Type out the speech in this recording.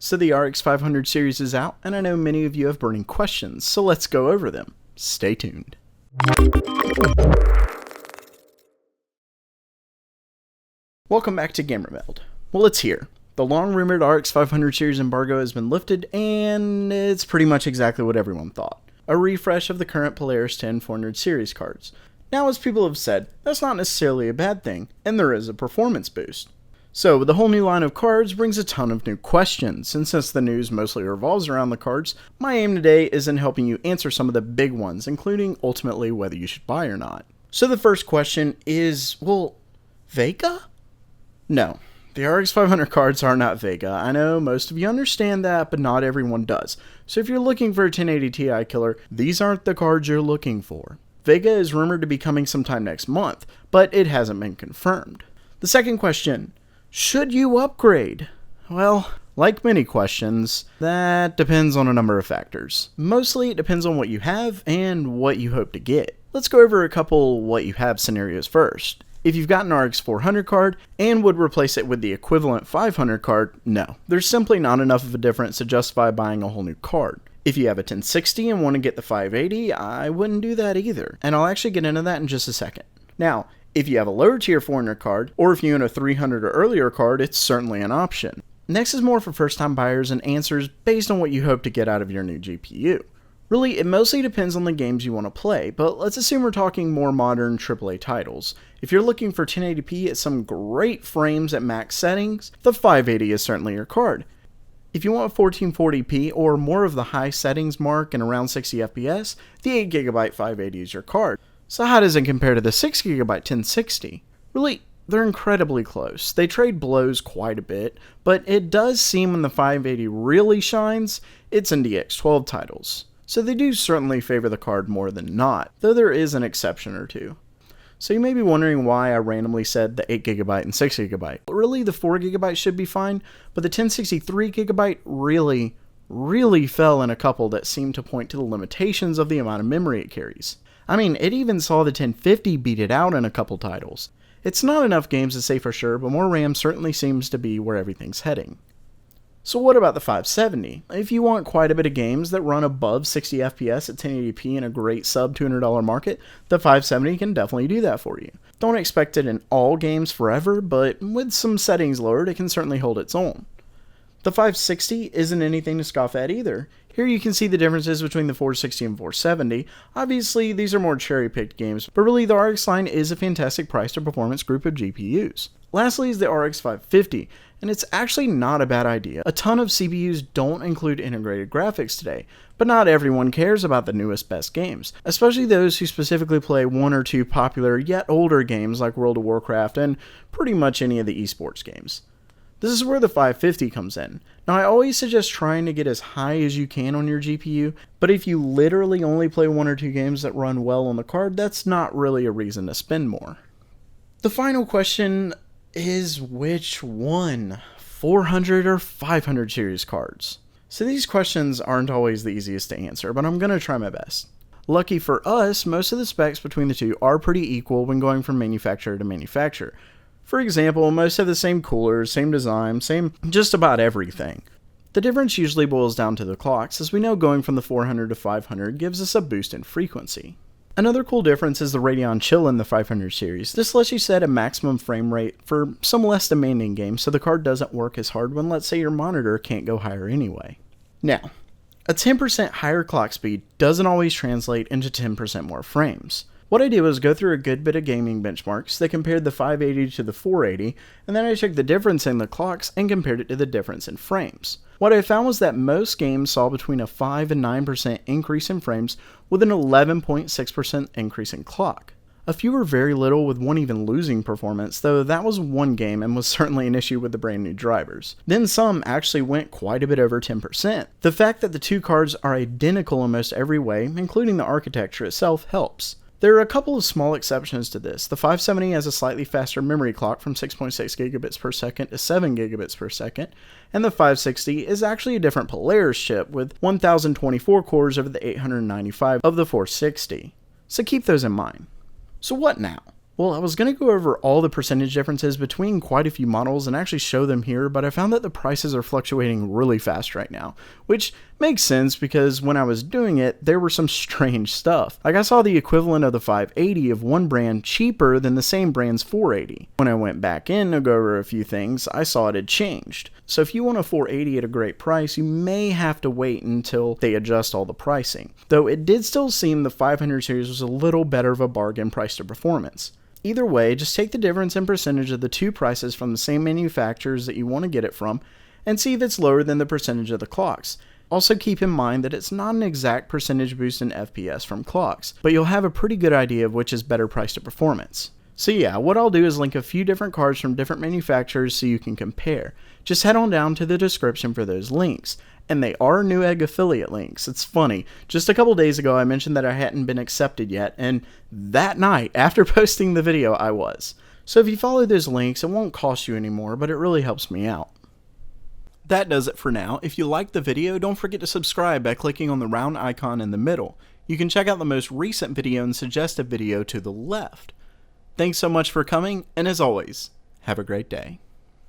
So the RX 500 series is out, and I know many of you have burning questions, so let's go over them. Stay tuned. Welcome back to GamerMeld. Well, it's here. The long-rumored RX 500 series embargo has been lifted, and it's pretty much exactly what everyone thought. A refresh of the current Polaris 10 400 series cards. Now, as people have said, that's not necessarily a bad thing, and there is a performance boost. So, the whole new line of cards brings a ton of new questions, and since the news mostly revolves around the cards, my aim today is in helping you answer some of the big ones, including ultimately whether you should buy or not. So the first question is, well, Vega? No, the RX 500 cards are not Vega. I know most of you understand that, but not everyone does. So if you're looking for a 1080 Ti killer, these aren't the cards you're looking for. Vega is rumored to be coming sometime next month, but it hasn't been confirmed. The second question, should you upgrade? Well, like many questions, that depends on a number of factors. Mostly it depends on what you have and what you hope to get. Let's go over a couple what you have scenarios first. If you've got an RX 400 card and would replace it with the equivalent 500 card, no. There's simply not enough of a difference to justify buying a whole new card. If you have a 1060 and want to get the 580, I wouldn't do that either, and I'll actually get into that in just a second. Now, if you have a lower tier 400 card, or if you own a 300 or earlier card, it's certainly an option. Next is more for first time buyers and answers based on what you hope to get out of your new GPU. Really, it mostly depends on the games you want to play, but let's assume we're talking more modern AAA titles. If you're looking for 1080p at some great frames at max settings, the 580 is certainly your card. If you want 1440p or more of the high settings mark and around 60 FPS, the 8GB 580 is your card. So how does it compare to the 6GB 1060? Really, they're incredibly close. They trade blows quite a bit, but it does seem when the 580 really shines, it's in DX12 titles. So they do certainly favor the card more than not, though there is an exception or two. So you may be wondering why I randomly said the 8GB and 6GB. Really, the 4GB should be fine, but the 1063GB really fell in a couple that seem to point to the limitations of the amount of memory it carries. I mean, it even saw the 1050 beat it out in a couple titles. It's not enough games to say for sure, but more RAM certainly seems to be where everything's heading. So what about the 570? If you want quite a bit of games that run above 60 FPS at 1080p in a great sub $200 market, the 570 can definitely do that for you. Don't expect it in all games forever, but with some settings lowered, it can certainly hold its own. The 560 isn't anything to scoff at either. Here you can see the differences between the 460 and 470. Obviously, these are more cherry-picked games, but really the RX line is a fantastic price to performance group of GPUs. Lastly is the RX 550, and it's actually not a bad idea. A ton of CPUs don't include integrated graphics today, but not everyone cares about the newest best games, especially those who specifically play one or two popular yet older games like World of Warcraft and pretty much any of the esports games. This is where the 550 comes in. Now, I always suggest trying to get as high as you can on your GPU, but if you literally only play one or two games that run well on the card, that's not really a reason to spend more. The final question is which one? 400 or 500 series cards? So these questions aren't always the easiest to answer, but I'm going to try my best. Lucky for us, most of the specs between the two are pretty equal when going from manufacturer to manufacturer. For example, most have the same coolers, same design, same just about everything. The difference usually boils down to the clocks, as we know going from the 400 to 500 gives us a boost in frequency. Another cool difference is the Radeon Chill in the 500 series. This lets you set a maximum frame rate for some less demanding games so the card doesn't work as hard when, let's say, your monitor can't go higher anyway. Now, a 10% higher clock speed doesn't always translate into 10% more frames. What I did was go through a good bit of gaming benchmarks that compared the 580 to the 480, and then I took the difference in the clocks and compared it to the difference in frames. What I found was that most games saw between a 5 and 9% increase in frames with an 11.6% increase in clock. A few were very little, with one even losing performance, though that was one game and was certainly an issue with the brand new drivers. Then some actually went quite a bit over 10%. The fact that the two cards are identical in most every way, including the architecture itself, helps. There are a couple of small exceptions to this. The 570 has a slightly faster memory clock from 6.6 gigabits per second to 7 gigabits per second, and the 560 is actually a different Polaris chip with 1024 cores over the 895 of the 460. So keep those in mind. So what now? Well, I was going to go over all the percentage differences between quite a few models and actually show them here, but I found that the prices are fluctuating really fast right now, which makes sense because when I was doing it, there were some strange stuff. Like I saw the equivalent of the 580 of one brand cheaper than the same brand's 480. When I went back in to go over a few things, I saw it had changed. So if you want a 480 at a great price, you may have to wait until they adjust all the pricing. Though it did still seem the 500 series was a little better of a bargain price to performance. Either way, just take the difference in percentage of the two prices from the same manufacturers that you want to get it from and see if it's lower than the percentage of the clocks. Also keep in mind that it's not an exact percentage boost in FPS from clocks, but you'll have a pretty good idea of which is better price to performance. So yeah, what I'll do is link a few different cards from different manufacturers so you can compare. Just head on down to the description for those links. And they are Newegg affiliate links. It's funny. Just a couple days ago, I mentioned that I hadn't been accepted yet, and that night, after posting the video, I was. So if you follow those links, it won't cost you anymore, but it really helps me out. That does it for now. If you liked the video, don't forget to subscribe by clicking on the round icon in the middle. You can check out the most recent video and suggested video to the left. Thanks so much for coming, and as always, have a great day.